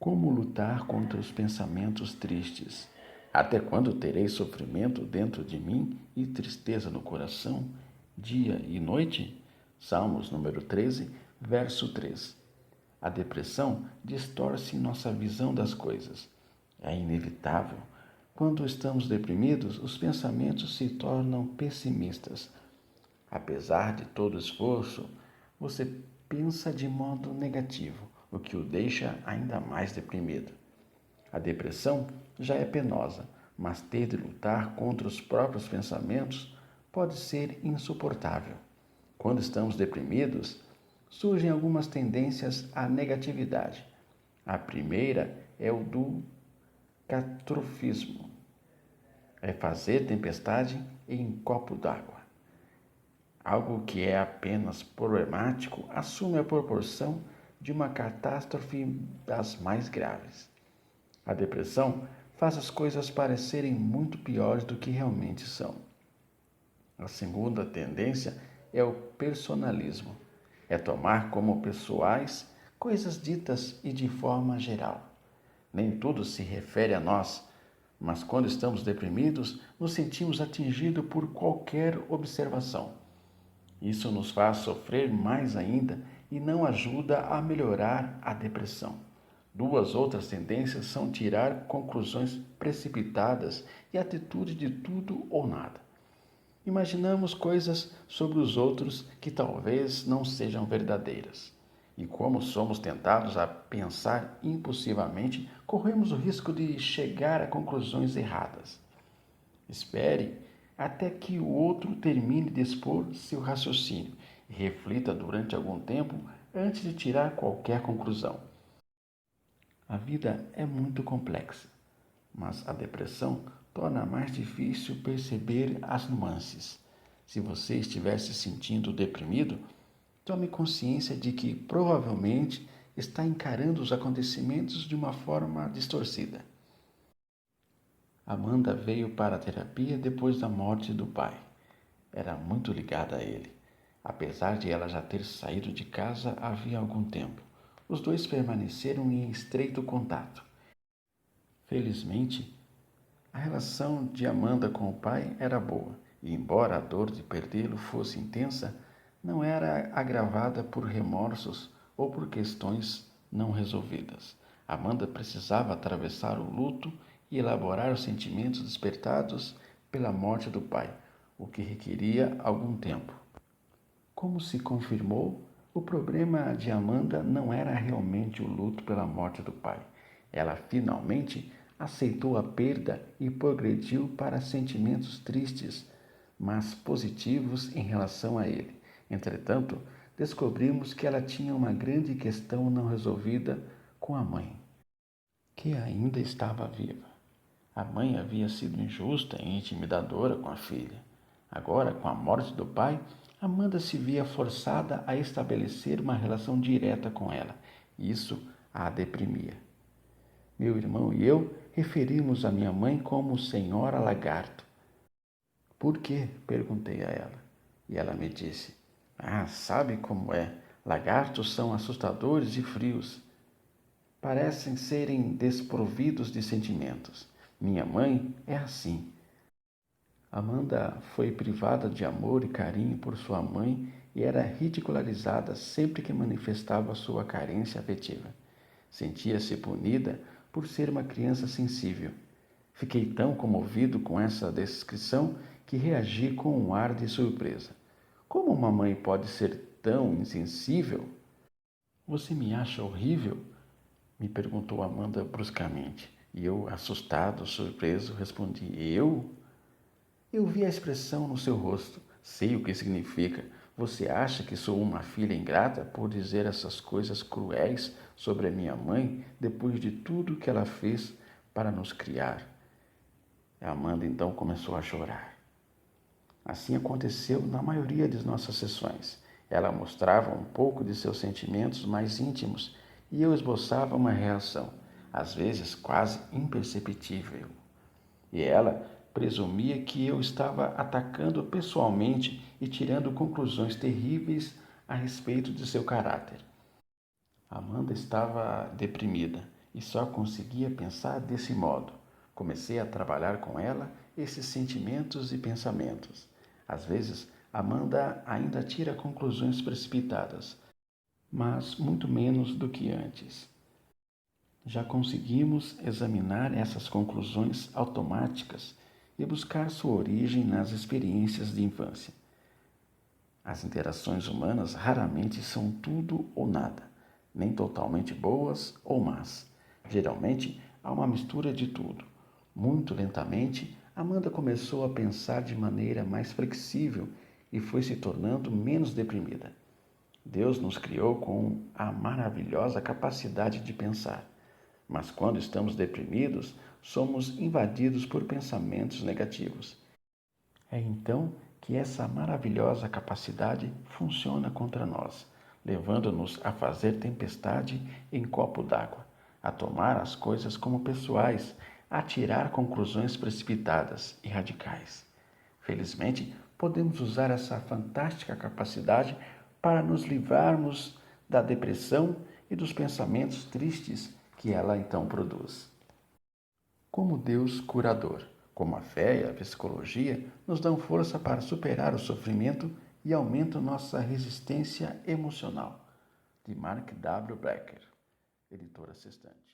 Como lutar contra os pensamentos tristes? Até quando terei sofrimento dentro de mim e tristeza no coração, dia e noite? Salmos número 13, verso 3. A depressão distorce nossa visão das coisas. É inevitável. Quando estamos deprimidos, os pensamentos se tornam pessimistas. Apesar de todo esforço, você pensa de modo negativo, o que o deixa ainda mais deprimido. A depressão já é penosa, mas ter de lutar contra os próprios pensamentos pode ser insuportável. Quando estamos deprimidos, surgem algumas tendências à negatividade. A primeira é o do catastrofismo, é fazer tempestade em um copo d'água. Algo que é apenas problemático assume a proporção de uma catástrofe das mais graves. A depressão faz as coisas parecerem muito piores do que realmente são. A segunda tendência é o personalismo. É tomar como pessoais coisas ditas e de forma geral. Nem tudo se refere a nós, mas quando estamos deprimidos, nos sentimos atingidos por qualquer observação. Isso nos faz sofrer mais ainda e não ajuda a melhorar a depressão. Duas outras tendências são tirar conclusões precipitadas e atitude de tudo ou nada. Imaginamos coisas sobre os outros que talvez não sejam verdadeiras. E como somos tentados a pensar impulsivamente, corremos o risco de chegar a conclusões erradas. Espere até que o outro termine de expor seu raciocínio e reflita durante algum tempo antes de tirar qualquer conclusão. A vida é muito complexa, mas a depressão torna mais difícil perceber as nuances. Se você estiver se sentindo deprimido, tome consciência de que provavelmente está encarando os acontecimentos de uma forma distorcida. Amanda veio para a terapia depois da morte do pai. Era muito ligada a ele. Apesar de ela já ter saído de casa havia algum tempo, os dois permaneceram em estreito contato. Felizmente, a relação de Amanda com o pai era boa, e embora a dor de perdê-lo fosse intensa, não era agravada por remorsos ou por questões não resolvidas. Amanda precisava atravessar o luto e elaborar os sentimentos despertados pela morte do pai, o que requeria algum tempo. Como se confirmou, o problema de Amanda não era realmente o luto pela morte do pai. Ela finalmente aceitou a perda e progrediu para sentimentos tristes, mas positivos em relação a ele. Entretanto, descobrimos que ela tinha uma grande questão não resolvida com a mãe, que ainda estava viva. A mãe havia sido injusta e intimidadora com a filha. Agora, com a morte do pai, Amanda se via forçada a estabelecer uma relação direta com ela. Isso a deprimia. Meu irmão e eu referimos a minha mãe como Senhora Lagarto. Por quê? Perguntei a ela. E ela me disse: sabe como é. Lagartos são assustadores e frios. Parecem serem desprovidos de sentimentos. Minha mãe é assim. Amanda foi privada de amor e carinho por sua mãe e era ridicularizada sempre que manifestava sua carência afetiva. Sentia-se punida por ser uma criança sensível. Fiquei tão comovido com essa descrição que reagi com um ar de surpresa. Como uma mãe pode ser tão insensível? Você me acha horrível? Me perguntou Amanda bruscamente. E eu, assustado, surpreso, respondi: Eu? Eu vi a expressão no seu rosto. Sei o que significa. Você acha que sou uma filha ingrata por dizer essas coisas cruéis sobre a minha mãe depois de tudo que ela fez para nos criar? Amanda então começou a chorar. Assim aconteceu na maioria de nossas sessões. Ela mostrava um pouco de seus sentimentos mais íntimos e eu esboçava uma reação, às vezes quase imperceptível. E ela presumia que eu estava atacando pessoalmente e tirando conclusões terríveis a respeito de seu caráter. Amanda estava deprimida e só conseguia pensar desse modo. Comecei a trabalhar com ela esses sentimentos e pensamentos. Às vezes, Amanda ainda tira conclusões precipitadas, mas muito menos do que antes. Já conseguimos examinar essas conclusões automáticas e buscar sua origem nas experiências de infância. As interações humanas raramente são tudo ou nada, nem totalmente boas ou más. Geralmente há uma mistura de tudo. Muito lentamente, Amanda começou a pensar de maneira mais flexível e foi se tornando menos deprimida. Deus nos criou com a maravilhosa capacidade de pensar, mas quando estamos deprimidos, somos invadidos por pensamentos negativos. É então que essa maravilhosa capacidade funciona contra nós, levando-nos a fazer tempestade em copo d'água, a tomar as coisas como pessoais, a tirar conclusões precipitadas e radicais. Felizmente, podemos usar essa fantástica capacidade para nos livrarmos da depressão e dos pensamentos tristes que ela então produz. Como Deus curador, como a fé e a psicologia nos dão força para superar o sofrimento e aumentam nossa resistência emocional. De Mark W. Becker, editora Sextante.